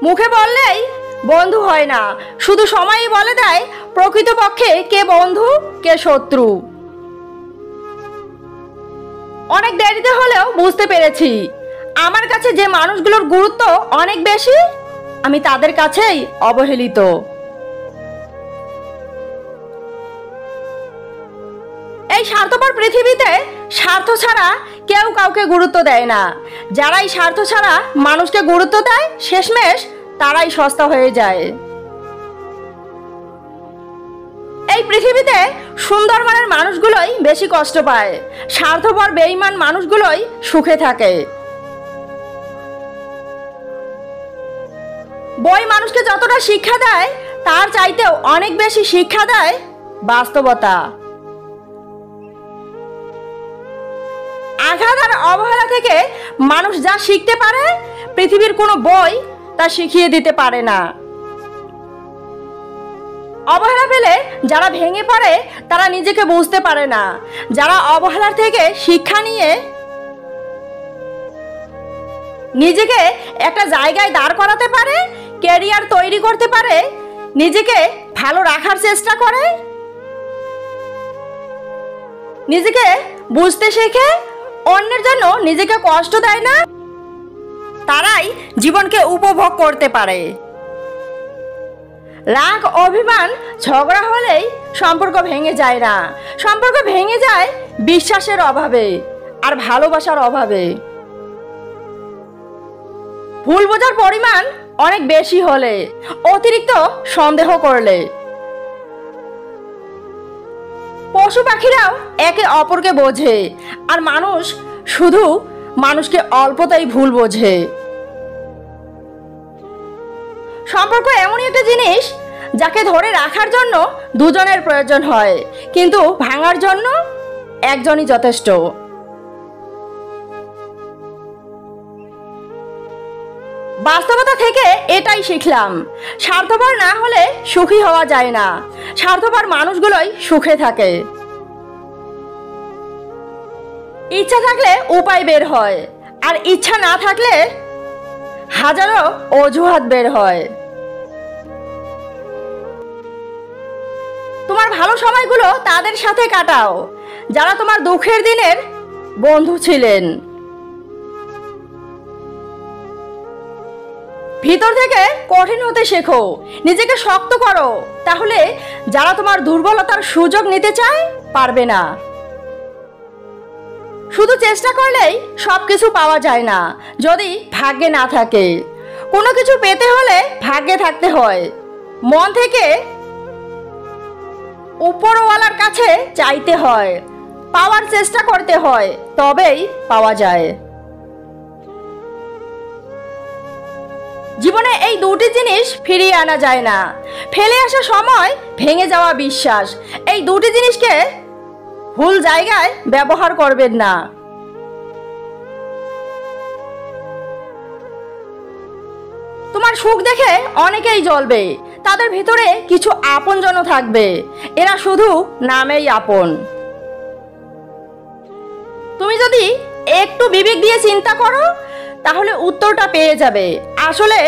মুখে বললেই বন্ধু হয় না, শুধু সময়ই বলে দেয় প্রকৃতপক্ষে কে বন্ধু কে শত্রু। অনেক দেরিতে হলেও বুঝতে পেরেছি আমার কাছে যে মানুষগুলোর গুরুত্ব অনেক বেশি, আমি তাদের কাছেই অবহেলিত। এই স্বার্থপর পৃথিবীতে স্বার্থ ছাড়া কেউ কাউকে গুরুত্ব দেয় না। যারাই স্বার্থ ছাড়া মানুষকে গুরুত্ব দেয় শেষমেশ তারাই সস্তা হয়ে যায়। এই পৃথিবীতে সুন্দর মানের মানুষগুলোই বেশি কষ্ট পায়, স্বার্থপর বেঈমান মানুষগুলোই সুখে থাকে। বই মানুষকে যতটা শিক্ষা দেয় তার চাইতেও অনেক বেশি শিক্ষা দেয় বাস্তবতা। আঘাত আর অবহেলা থেকে মানুষ যা শিখতে পারে পৃথিবীর কোনো বই তা শিখিয়ে দিতে পারে না। অবহেলা পেলে যারা ভেঙে পড়ে তারা নিজেকে বুঝতে পারে না। যারা অবহেলার থেকে শিক্ষা নিয়ে নিজেকে একটা জায়গায় দাঁড় করাতে পারে, ক্যারিয়ার তৈরি করতে পারে, নিজেকে ভালো রাখার চেষ্টা করে, নিজেকে বুঝতে শেখে, অন্যের জন্য নিজেকে কষ্ট দেয় না, তারাই জীবনকে উপভোগ করতে পারে। রাগ অভিমান ঝগড়া হলেই সম্পর্ক ভেঙে যায় না, সম্পর্ক ভেঙে যায় বিশ্বাসের অভাবে আর ভালোবাসার অভাবে। ভুল বোঝার পরিমাণ অনেক বেশি হলে, অতিরিক্ত সন্দেহ করলে। পশু পাখিরাও একে অপরকে বোঝে, আর মানুষ শুধু মানুষকে অল্পতাই ভুল বোঝে। সম্পর্ক এমনই একটা জিনিস যাকে ধরে রাখার জন্য দুজনের প্রয়োজন হয়, কিন্তু ভাঙার জন্য একজনই যথেষ্ট। বাস্তবতা থেকে এটাই শিখলাম, স্বার্থপর না হলে সুখী হওয়া যায় না, স্বার্থপর মানুষগুলোই সুখে থাকে। ইচ্ছা থাকলে উপায় বের হয়, আর ইচ্ছা না থাকলে হাজারো অজুহাত বের হয়। তোমার ভালো সময়গুলো তাদের সাথে কাটাও যারা তোমার দুঃখের দিনের বন্ধু ছিলেন। ভিতর থেকে কঠিন হতে শেখো, নিজেকে শক্ত করো, তাহলে যারা তোমার দুর্বলতার সুযোগ নিতে চায় পারবে না। শুধু চেষ্টা করলেই সবকিছু পাওয়া যায় না যদি ভাগ্যে না থাকে। কোনো কিছু পেতে হলে ভাগ্যে থাকতে হয়, মন থেকে উপরওয়ালার কাছে চাইতে হয়, পাওয়ার চেষ্টা করতে হয়, তবেই পাওয়া যায়। জীবনে এই দুটি জিনিস ফিরিয়ে আনা যায় না, ফেলে আসা সময়, ভেঙে যাওয়া বিশ্বাস। এই দুটি জিনিসকে ভুল জায়গায় ব্যবহার করবেন না। তোমার সুখ দেখে অনেকেই জ্বলবে, তাদের ভিতরে কিছু আপনজন থাকবে, এরা শুধু নামেই আপন। তুমি যদি একটু বিবেক দিয়ে চিন্তা করো তাহলে উত্তরটা পেয়ে যাবে, আসলে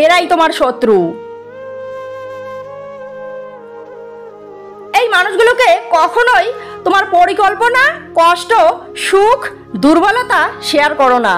এরাই তোমার শত্রু। এই মানুষগুলোকে কখনোই তোমার পরিকল্পনা, কষ্ট, সুখ, দুর্বলতা শেয়ার করো না।